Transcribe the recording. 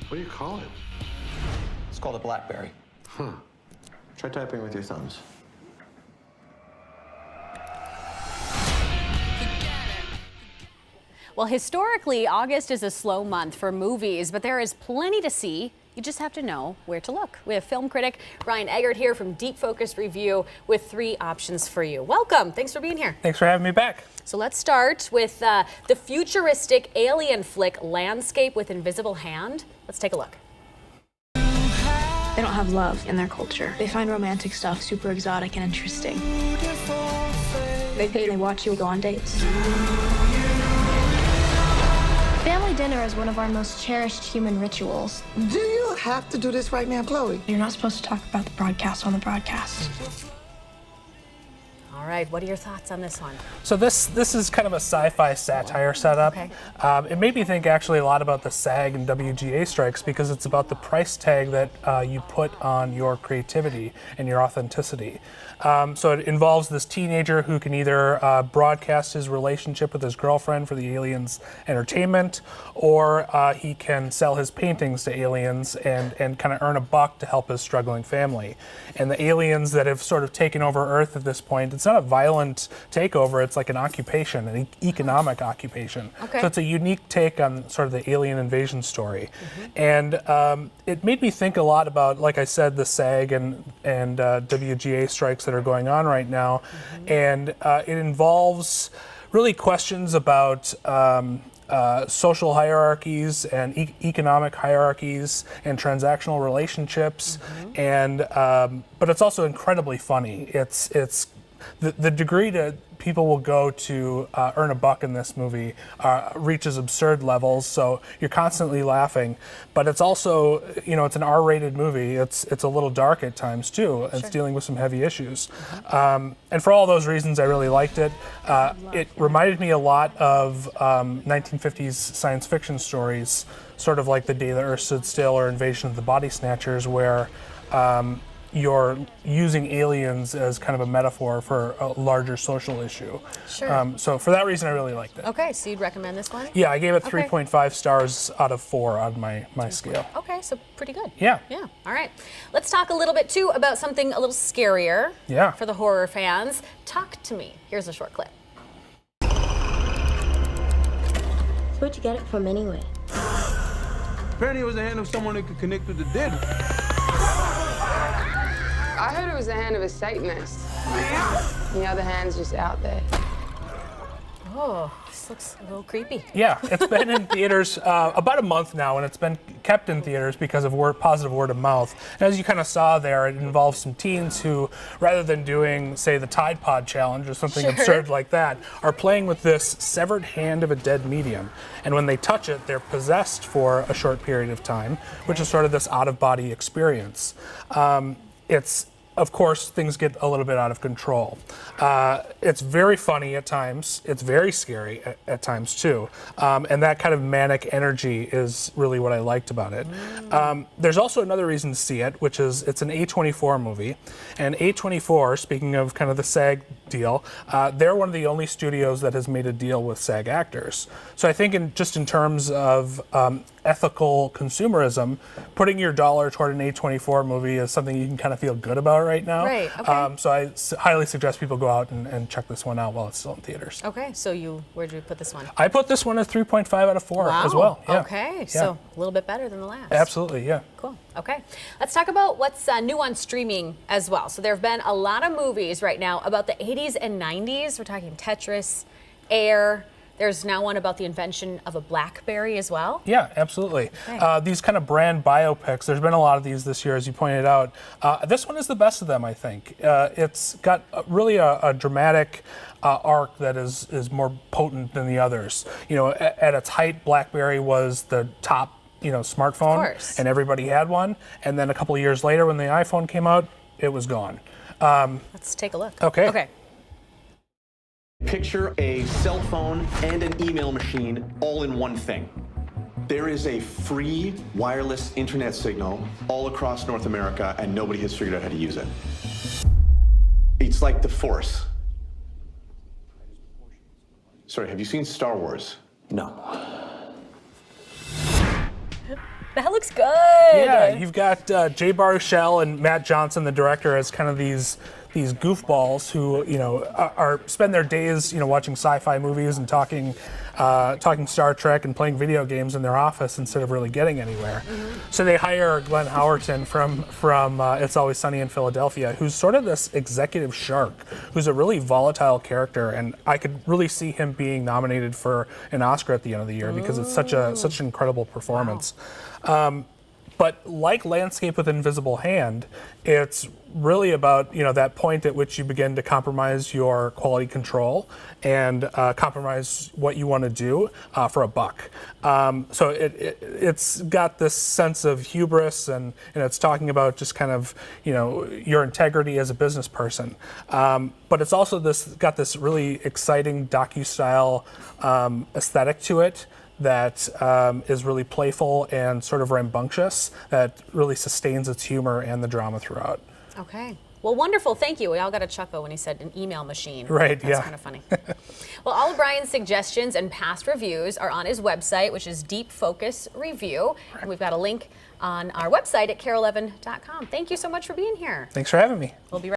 What do you call it? It's called a BlackBerry. Huh. Try typing with your thumbs. Well, historically, August is a slow month for movies, but there is plenty to see. You just have to know where to look. We have film critic Brian Eggert here from Deep Focus Review with 3 options for you. Welcome. Thanks for being here. Thanks for having me back. So let's start with the futuristic alien flick Landscape with Invisible Hand. Let's take a look. They don't have love in their culture. They find romantic stuff super exotic and interesting. They pay and they watch you go on dates. Family dinner is one of our most cherished human rituals. Do you have to do this right now, Chloe? You're not supposed to talk about the broadcast on the broadcast. All right, what are your thoughts on this one? So this is kind of a sci-fi satire setup. Okay. It made me think actually a lot about the SAG and WGA strikes because it's about the price tag that you put on your creativity and your authenticity. So it involves this teenager who can either broadcast his relationship with his girlfriend for the aliens' entertainment, or he can sell his paintings to aliens and kind of earn a buck to help his struggling family. And the aliens that have sort of taken over Earth at this point, it's not a violent takeover, it's like an occupation, an economic occupation. Okay. So it's a unique take on sort of the alien invasion story. And it made me think a lot about, like I said, the SAG and WGA strikes that are going on right now. And it involves really questions about social hierarchies and economic hierarchies and transactional relationships, and but it's also incredibly funny. It's the degree that people will go to earn a buck in this movie reaches absurd levels. So you're constantly laughing, but it's also, it's an R-rated movie. It's a little dark at times too. It's dealing with some heavy issues, and for all those reasons, I really liked it. It reminded me a lot of 1950s science fiction stories, sort of like The Day the Earth Stood Still or Invasion of the Body Snatchers, where you're using aliens as kind of a metaphor for a larger social issue. Sure. So for that reason, I really liked it. Okay, so you'd recommend this one? Yeah, I gave it Okay. 3.5 stars out of 4 on my scale. Okay, so pretty good. Yeah. Yeah, all right. Let's talk a little bit too about something a little scarier Yeah. for the horror fans. Talk to Me. Here's a short clip. Where'd you get it from anyway? Apparently it was the hand of someone that could connect with the dead. I heard it was the hand of a Satanist. And the other hand's just out there. Oh, this looks a little creepy. Yeah, it's been in theaters about a month now, and it's been kept in theaters because of positive word of mouth. And as you kind of saw there, it involves some teens who, rather than doing, say, the Tide Pod challenge or something absurd like that, are playing with this severed hand of a dead medium. And when they touch it, they're possessed for a short period of time, which is sort of this out-of-body experience. Of course, things get a little bit out of control. It's very funny at times. It's very scary at times too. And that kind of manic energy is really what I liked about it. There's also another reason to see it, which is it's an A24 movie. And A24, speaking of kind of the SAG deal, they're one of the only studios that has made a deal with SAG actors. So I think in terms of ethical consumerism, putting your dollar toward an A24 movie is something you can kind of feel good about right now. Right, okay. So I highly suggest people go out and check this one out while it's still in theaters. Okay, so where'd you put this one? I put this one at 3.5 out of 4 as well. Yeah. Okay, so a little bit better than the last. Absolutely, yeah. Cool. Okay. Let's talk about what's new on streaming as well. So there have been a lot of movies right now about the 80s and 90s. We're talking Tetris, Air. There's now one about the invention of a BlackBerry as well. Yeah, absolutely. Okay. These kind of brand biopics, there's been a lot of these this year, as you pointed out. This one is the best of them, I think. It's got really a dramatic arc that is more potent than the others. At its height, BlackBerry was the top smartphone, Of course. and everybody had one. And then a couple of years later, when the iPhone came out, it was gone. Let's take a look. Okay. Okay. Picture a cell phone and an email machine all in one thing. There is a free wireless internet signal all across North America, and nobody has figured out how to use it. It's like the Force. Sorry, have you seen Star Wars? No. That looks good. Yeah, you've got Jay Baruchel and Matt Johnson, the director, as kind of these goofballs who are spend their days watching sci-fi movies and talking Star Trek and playing video games in their office instead of really getting anywhere. So they hire Glenn Howerton from It's Always Sunny in Philadelphia, who's sort of this executive shark, who's a really volatile character, and I could really see him being nominated for an Oscar at the end of the year because it's such an incredible performance. Wow. But like Landscape with Invisible Hand, it's really about that point at which you begin to compromise your quality control and compromise what you want to do for a buck. So it's got this sense of hubris, and it's talking about just kind of your integrity as a business person. But it's also got this really exciting docu-style aesthetic to it that is really playful and sort of rambunctious, that really sustains its humor and the drama throughout. Okay. Well, wonderful. Thank you. We all got a chuckle when he said an email machine. Right, That's kind of funny. Well, all of Brian's suggestions and past reviews are on his website, which is Deep Focus Review. And we've got a link on our website at carol11.com. Thank you so much for being here. Thanks for having me. We'll be right